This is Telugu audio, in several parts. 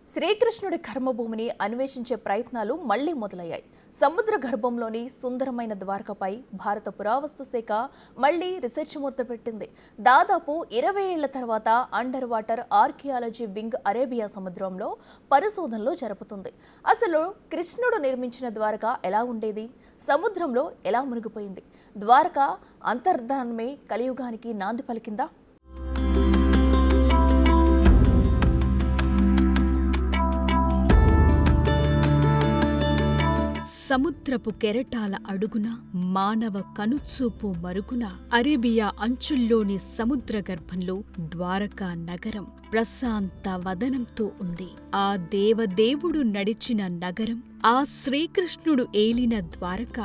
శ్రీకృష్ణుడి కర్మభూమిని అన్వేషించే ప్రయత్నాలు మళ్లీ మొదలయ్యాయి. సముద్ర గర్భంలోని సుందరమైన ద్వారకపై భారత పురావస్తు శాఖ మళ్లీ రీసెర్చ్ మొదలుపెట్టింది. దాదాపు 20 ఏళ్ల తర్వాత under water archaeology wing Arabia సముద్రంలో పరిశోధనలు జరుపుతుంది. అసలు కృష్ణుడు నిర్మించిన ద్వారక ఎలా ఉండేది? సముద్రంలో ఎలా మునిగిపోయింది? ద్వారక అంతర్ధానమే కలియుగానికి నాంది పలికిందా? సముద్రపు కెరటాల అడుగున మానవ కనుచూపు మరుగున అరేబియా అంచుల్లోని సముద్ర గర్భంలో ద్వారకా నగరం ప్రశాంత వదనంతో ఉంది. ఆ దేవదేవుడు నడిచిన నగరం, ఆ శ్రీకృష్ణుడు ఏలిన ద్వారక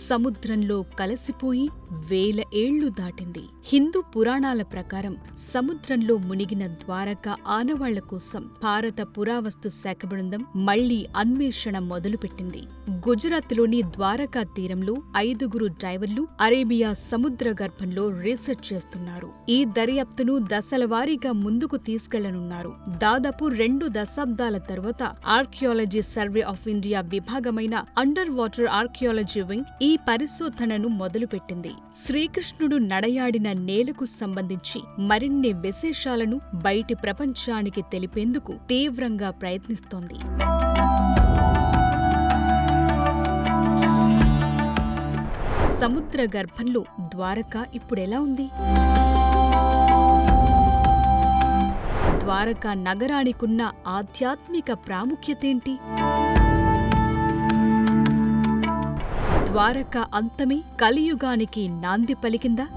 సముద్రంలో కలసిపోయి 1000 ఏళ్లు దాటింది. హిందూ పురాణాల ప్రకారం సముద్రంలో మునిగిన ద్వారక ఆనవాళ్ల కోసం భారత పురావస్తు శాఖ బృందం మళ్లీ అన్వేషణ మొదలుపెట్టింది. గుజరాత్లోని ద్వారకా తీరంలో 5 డైవర్లు అరేబియా సముద్ర గర్భంలో రీసెర్చ్ చేస్తున్నారు. ఈ దర్యాప్తును దశలవారీగా ముందుకు తీసుకెళ్లనున్నారు. దాదాపు 2 దశాబ్దాల తరువాత ఆర్కియాలజీ సర్వే ఆఫ్ ఇండియా విభాగమైన అండర్ వాటర్ ఆర్కియాలజీ వింగ్ ఈ పరిశోధనను మొదలుపెట్టింది. శ్రీకృష్ణుడు నడయాడిన నేలకు సంబంధించి మరిన్ని విశేషాలను బయటి ప్రపంచానికి తెలిపేందుకు తీవ్రంగా ప్రయత్నిస్తోంది. సముద్ర గర్భంలో ద్వారక ఇప్పుడెలా ఉంది? ద్వారకా నగరానికున్న ఆధ్యాత్మిక ప్రాముఖ్యతేంటి? ద్వారకా అంతమే కలియుగానికి నాంది పలికిందా?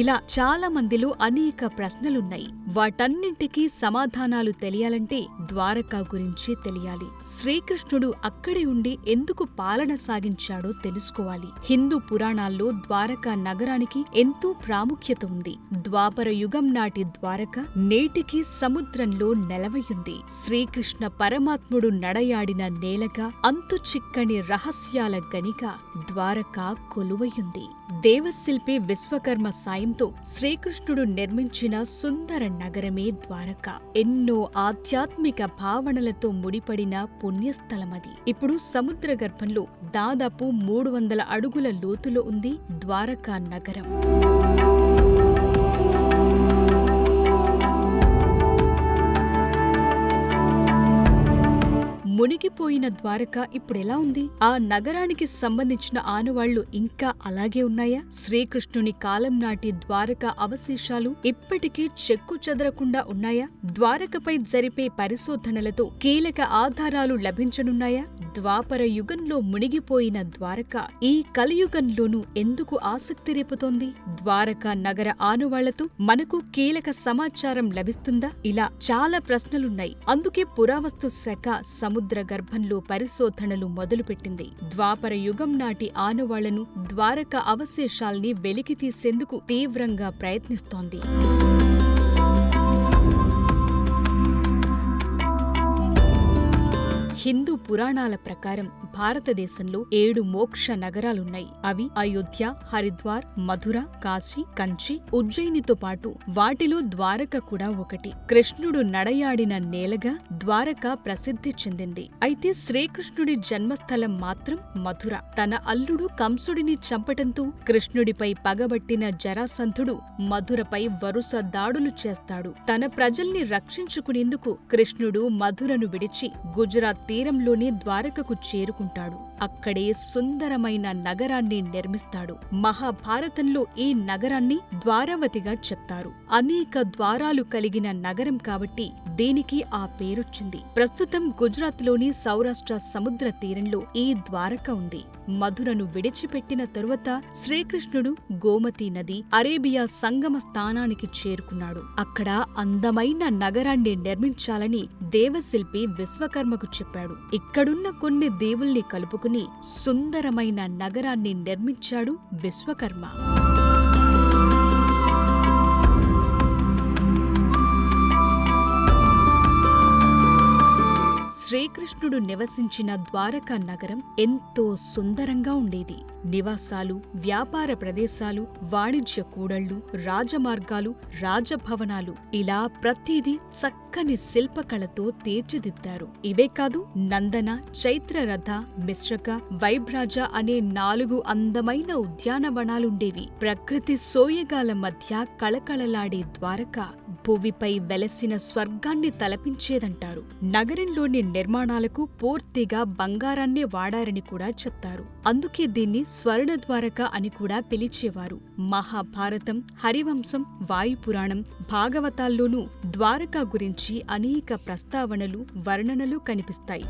ఇలా చాలా మందిలో అనేక ప్రశ్నలున్నాయి. వాటన్నింటికీ సమాధానాలు తెలియాలంటే ద్వారకా గురించి తెలియాలి. శ్రీకృష్ణుడు అక్కడే ఉండి ఎందుకు పాలన సాగించాడో తెలుసుకోవాలి. హిందూ పురాణాల్లో ద్వారకా నగరానికి ఎంతో ప్రాముఖ్యత ఉంది. ద్వాపర యుగం నాటి ద్వారక నేటికి సముద్రంలో నెలవయుంది. శ్రీకృష్ణ పరమాత్ముడు నడయాడిన నేలగా, అంతు చిక్కని రహస్యాల గనిగా ద్వారకా కొలువయుంది. దేవశిల్పి విశ్వకర్మ సాయంతో శ్రీకృష్ణుడు నిర్మించిన సుందర నగరమే ద్వారక. ఎన్నో ఆధ్యాత్మిక భావనలతో ముడిపడిన పుణ్యస్థలమది. ఇప్పుడు సముద్ర గర్భంలో దాదాపు 300 అడుగుల లోతులో ఉంది ద్వారకా నగరం. మునిగిపోయిన ద్వారక ఇప్పుడెలా ఉంది? ఆ నగరానికి సంబంధించిన ఆనవాళ్లు ఇంకా అలాగే ఉన్నాయా? శ్రీకృష్ణుని కాలం నాటి ద్వారక అవశేషాలు ఇప్పటికీ చెక్కు చెదరకుండా ఉన్నాయా? ద్వారకపై జరిపే పరిశోధనలతో కీలక ఆధారాలు లభించనున్నాయా? ద్వాపర యుగంలో మునిగిపోయిన ద్వారక ఈ కలియుగంలోనూ ఎందుకు ఆసక్తి రేపుతోంది? ద్వారకా నగర ఆనవాళ్లతో మనకు కీలక సమాచారం లభిస్తుందా? ఇలా చాలా ప్రశ్నలున్నాయి. అందుకే పురావస్తు శాఖ సముద్ర గర్భంలో పరిశోధనలు మొదలుపెట్టింది. ద్వాపర యుగం నాటి ఆనవాళ్లను, ద్వారక అవశేషాల్ని వెలికితీసేందుకు తీవ్రంగా ప్రయత్నిస్తోంది. హిందూ పురాణాల ప్రకారం భారతదేశంలో 7 మోక్ష నగరాలున్నాయి. అవి అయోధ్య, హరిద్వార్, మధుర, కాశీ, కంచి, ఉజ్జయినితో పాటు వాటిలో ద్వారక కూడా ఒకటి. కృష్ణుడు నడయాడిన నేలగా ద్వారక ప్రసిద్ధి చెందింది. అయితే శ్రీకృష్ణుడి జన్మస్థలం మాత్రం మధుర. తన అల్లుడు కంసుడిని చంపటంతో కృష్ణుడిపై పగబట్టిన జరాసంధుడు మధురపై వరుస దాడులు చేస్తాడు. తన ప్రజల్ని రక్షించుకునేందుకు కృష్ణుడు మధురను విడిచి గుజరాత్ తీరంలోని ద్వారకకు చేరుకుంటాడు. అక్కడే సుందరమైన నగరాన్ని నిర్మిస్తాడు. మహాభారతంలో ఈ నగరాన్ని ద్వారావతిగా చెప్తారు. అనేక ద్వారాలు కలిగిన నగరం కాబట్టి దీనికి ఆ పేరొచ్చింది. ప్రస్తుతం గుజరాత్లోని సౌరాష్ట్ర సముద్ర తీరంలో ఈ ద్వారక ఉంది. మధురను విడిచిపెట్టిన తరువాత శ్రీకృష్ణుడు గోమతీ నది, అరేబియా సంగమ స్థానానికి చేరుకున్నాడు. అక్కడ అందమైన నగరాన్ని నిర్మించాలని దేవశిల్పి విశ్వకర్మకు చెప్పాడు. ఇక్కడున్న కొన్ని దేవుల్ని కలుపుకుని సుందరమైన నగరాన్ని నిర్మించాడు విశ్వకర్మ. శ్రీకృష్ణుడు నివసించిన ద్వారకా నగరం ఎంతో సుందరంగా ఉండేది. నివాసాలు, వ్యాపార ప్రదేశాలు, వాణిజ్య కూడళ్లు, రాజమార్గాలు, రాజభవనాలు ఇలా ప్రతిదీ చక్కని శిల్పకళతో తీర్చిదిద్దారు. ఇవే కాదు, నందన, చైత్రరథ, మిశ్రక, వైభ్రాజ అనే 4 అందమైన ఉద్యానవనాలుండేవి. ప్రకృతి సోయగాల మధ్య కళకళలాడే ద్వారక భూమిపై వెలసిన స్వర్గాన్ని తలపించేదంటారు. నగరంలోని నిర్మాణాలకు పూర్తిగా బంగారాన్నే వాడారని కూడా చెప్తారు. అందుకే దీన్ని స్వర్ణ ద్వారక అని కూడా పిలిచేవారు. మహాభారతం, హరివంశం, వాయుపురాణం, భాగవతాల్లోనూ ద్వారక గురించి అనేక ప్రస్తావనలు, వర్ణనలు కనిపిస్తాయి.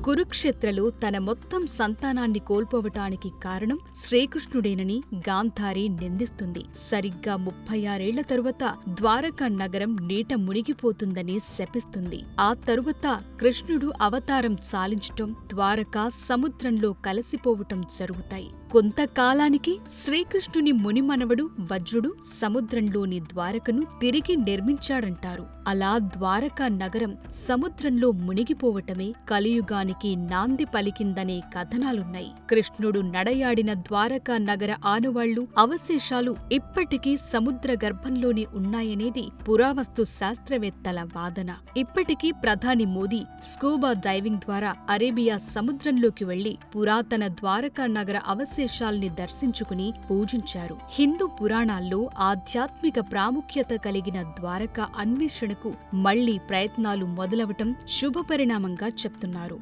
కురుక్షేత్రలో తన మొత్తం సంతానాన్ని కోల్పోవటానికి కారణం శ్రీకృష్ణుడేనని గాంధారి నిందిస్తుంది. సరిగ్గా 36 ఏళ్ల తరువాత ద్వారకా నగరం నీట మునిగిపోతుందని శపిస్తుంది. ఆ తరువాత కృష్ణుడు అవతారం చాలించటం, ద్వారకా సముద్రంలో కలిసిపోవటం జరుగుతాయి. కొంతకాలానికి శ్రీకృష్ణుని మునిమనవడు వజ్రుడు సముద్రంలోని ద్వారకను తిరిగి నిర్మించాడంటారు. అలా ద్వారకా నగరం సముద్రంలో మునిగిపోవటమే కలియుగానికి నాంది పలికిందనే కథనాలున్నాయి. కృష్ణుడు నడయాడిన ద్వారకా నగర ఆనవాళ్లు, అవశేషాలు ఇప్పటికీ సముద్ర గర్భంలోనే ఉన్నాయనేది పురావస్తు శాస్త్రవేత్తల వాదన. ఇప్పటికీ ప్రధాని మోదీ స్కూబా డైవింగ్ ద్వారా అరేబియా సముద్రంలోకి వెళ్లి పురాతన ద్వారకా నగర అవశేషాల్ని దర్శించుకుని పూజించారు. హిందూ పురాణాల్లో ఆధ్యాత్మిక ప్రాముఖ్యత కలిగిన ద్వారకా అన్వేషణకు మళ్లీ ప్రయత్నాలు మొదలవటం శుభపరిణామంగా చెప్తున్నారు.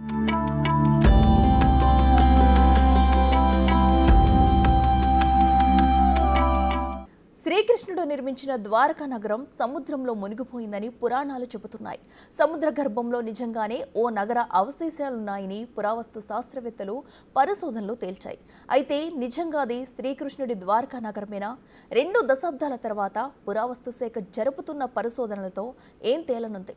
శ్రీకృష్ణుడు నిర్మించిన ద్వారకా నగరం సముద్రంలో మునిగిపోయిందని పురాణాలు చెబుతున్నాయి. సముద్ర గర్భంలో నిజంగానే ఓ నగర అవశేషాలున్నాయని పురావస్తు శాస్త్రవేత్తలు పరిశోధనలు తేల్చాయి. అయితే నిజంగా అది శ్రీకృష్ణుడి ద్వారకా నగరమేనా? 2 దశాబ్దాల తర్వాత పురావస్తు శాఖ జరుపుతున్న పరిశోధనలతో ఏం తేలనుంది?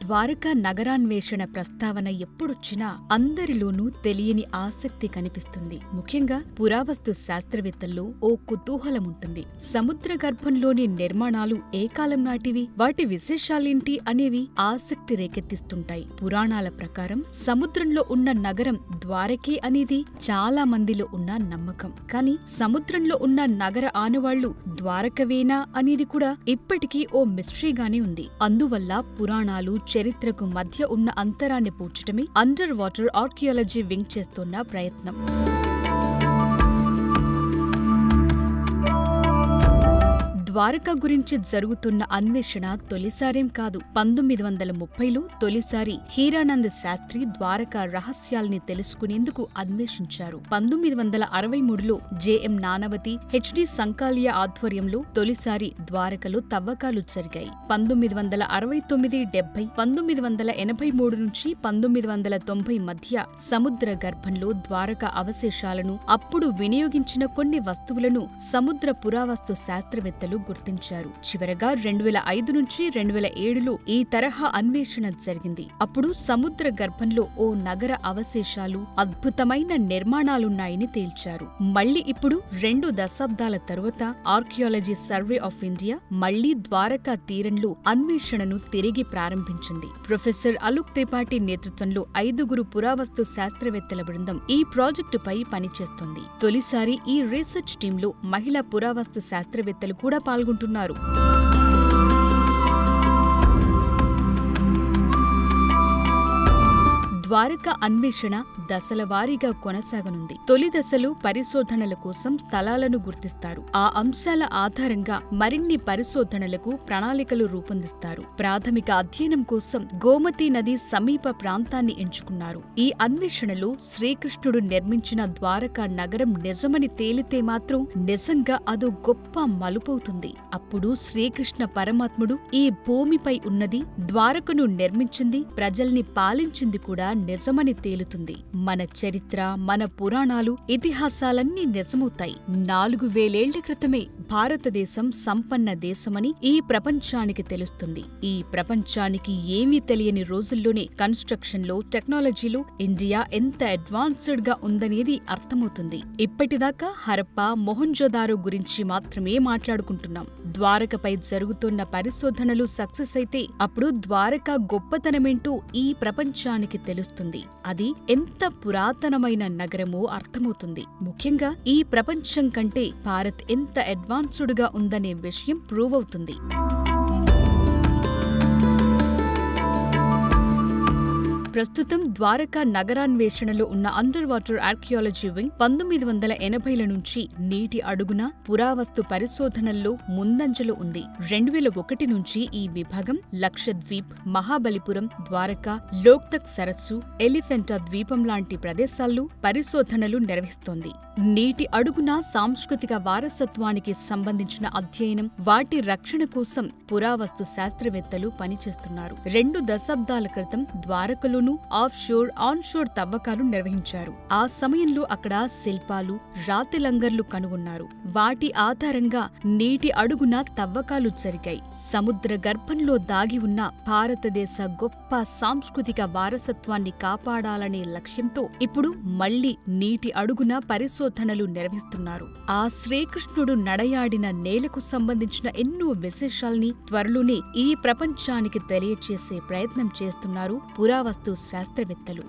ద్వారకా నగరాన్వేషణ ప్రస్తావన ఎప్పుడొచ్చినా అందరిలోనూ తెలియని ఆసక్తి కనిపిస్తుంది. ముఖ్యంగా పురావస్తు శాస్త్రవేత్తల్లో ఓ కుతూహలముంటుంది. సముద్ర గర్భంలోని నిర్మాణాలు ఏ కాలం నాటివి, వాటి విశేషాలేంటి అనేవి ఆసక్తి రేకెత్తిస్తుంటాయి. పురాణాల ప్రకారం సముద్రంలో ఉన్న నగరం ద్వారకే అనేది చాలా మందిలో ఉన్న నమ్మకం. కానీ సముద్రంలో ఉన్న నగర ఆనవాళ్లు ద్వారకవేనా అనేది కూడా ఇప్పటికీ ఓ మిస్టరీగానే ఉంది. అందువల్ల పురాణాలు, చరిత్రకు మధ్య ఉన్న అంతరాన్ని పూడ్చటమే అండర్ వాటర్ ఆర్కియాలజీ వింగ్ చేస్తున్న ప్రయత్నం. ద్వారక గురించి జరుగుతున్న అన్వేషణ తొలిసారేం కాదు. 1930లో తొలిసారి హీరానంద్ శాస్త్రి ద్వారకా రహస్యాల్ని తెలుసుకునేందుకు అన్వేషించారు. 1963లో జెఎం నానవతి, హెచ్డి సంకాలియా ఆధ్వర్యంలో తొలిసారి ద్వారకలో తవ్వకాలు జరిగాయి. 1969-70, 1983 నుంచి 1990 మధ్య సముద్ర గర్భంలో ద్వారకా అవశేషాలను, అప్పుడు వినియోగించిన కొన్ని వస్తువులను సముద్ర పురావస్తు శాస్త్రవేత్తలు గుర్తించారు. చివరగా 2005 నుంచి 2007లో ఈ తరహా అన్వేషణ జరిగింది. అప్పుడు సముద్ర గర్భంలో ఓ నగర అవశేషాలు, అద్భుతమైన నిర్మాణాలున్నాయని తేల్చారు. మళ్లీ ఇప్పుడు 2 దశాబ్దాల తరువాత ఆర్కియాలజీ సర్వే ఆఫ్ ఇండియా మళ్లీ ద్వారకా తీరంలో అన్వేషణను తిరిగి ప్రారంభించింది. ప్రొఫెసర్ అలుక్ త్రిపాఠి నేతృత్వంలో 5 పురావస్తు శాస్త్రవేత్తల బృందం ఈ ప్రాజెక్టుపై పనిచేస్తోంది. తొలిసారి ఈ రీసెర్చ్ టీంలో మహిళా పురావస్తు శాస్త్రవేత్తలు కూడా పాల్గొంటున్నారు. ద్వారకా అన్వేషణ దశల వారీగా కొనసాగనుంది. తొలి దశలో పరిశోధనల కోసం స్థలాలను గుర్తిస్తారు. ఆ అంశాల ఆధారంగా మరిన్ని పరిశోధనలకు ప్రణాళికలు రూపొందిస్తారు. ప్రాథమిక అధ్యయనం కోసం గోమతీ నది సమీప ప్రాంతాన్ని ఎంచుకున్నారు. ఈ అన్వేషణలో శ్రీకృష్ణుడు నిర్మించిన ద్వారకా నగరం నిజమని తేలితే మాత్రం నిజంగా అదో గొప్ప మలుపవుతుంది. అప్పుడు శ్రీకృష్ణ పరమాత్ముడు ఈ భూమిపై ఉన్నది, ద్వారకను నిర్మించింది, ప్రజల్ని పాలించింది కూడా నిజమని తేలుతుంది. మన చరిత్ర, మన పురాణాలు, ఇతిహాసాలన్నీ నిజమవుతాయి. 4000 ఏళ్ల క్రితమే భారతదేశం సంపన్న దేశమని ఈ ప్రపంచానికి తెలుస్తుంది. ఈ ప్రపంచానికి ఏమీ తెలియని రోజుల్లోనే కన్స్ట్రక్షన్లో, టెక్నాలజీలో ఇండియా ఎంత అడ్వాన్స్డ్ గా ఉందనేది అర్థమవుతుంది. ఇప్పటిదాకా హరప్పా, మొహంజోదారో గురించి మాత్రమే మాట్లాడుకుంటున్నాం. ద్వారకపై జరుగుతున్న పరిశోధనలు సక్సెస్ అయితే అప్పుడు ద్వారక గొప్పతనమేంటో ఈ ప్రపంచానికి తెలుస్తుంది. అది ఎంత పురాతనమైన నగరమో అర్థమవుతుంది. ముఖ్యంగా ఈ ప్రపంచం కంటే భారత్ ఎంత అడ్వాన్స్డ్ గా ఉందనే విషయం ప్రూవ్ అవుతుంది. ప్రస్తుతం ద్వారకా నగరాన్వేషణలో ఉన్న అండర్ వాటర్ ఆర్కియాలజీ వింగ్ 1980ల నుంచి నీటి అడుగున పురావస్తు పరిశోధనల్లో ముందంజలో ఉంది. 2001 నుంచి ఈ విభాగం లక్షద్వీప్, మహాబలిపురం, ద్వారకా, లోక్తక్ సరస్సు, ఎలిఫెంటా ద్వీపం లాంటి ప్రదేశాల్లో పరిశోధనలు నిర్వహిస్తోంది. నీటి అడుగున సాంస్కృతిక వారసత్వానికి సంబంధించిన అధ్యయనం, వాటి రక్షణ కోసం పురావస్తు శాస్త్రవేత్తలు పనిచేస్తున్నారు. 2 దశాబ్దాల క్రితం ద్వారకలోనూ ఆఫ్షోర్, ఆన్షోర్ తవ్వకాలు నిర్వహించారు. ఆ సమయంలో అక్కడ శిల్పాలు, రాతి లంగర్లు కనుగొన్నారు. వాటి ఆధారంగా నీటి అడుగున తవ్వకాలు జరిగాయి. సముద్ర గర్భంలో దాగి ఉన్న భారతదేశ గొప్ప సాంస్కృతిక వారసత్వాన్ని కాపాడాలనే లక్ష్యంతో ఇప్పుడు మళ్లీ నీటి అడుగున పరిశోధనలు నిర్వహిస్తున్నారు. ఆ శ్రీకృష్ణుడు నడయాడిన నేలకు సంబంధించిన ఎన్నో విశేషాల్ని త్వరలోనే ఈ ప్రపంచానికి తెలియచేసే ప్రయత్నం చేస్తున్నారు పురావస్తు శాస్త్రవేత్తలు.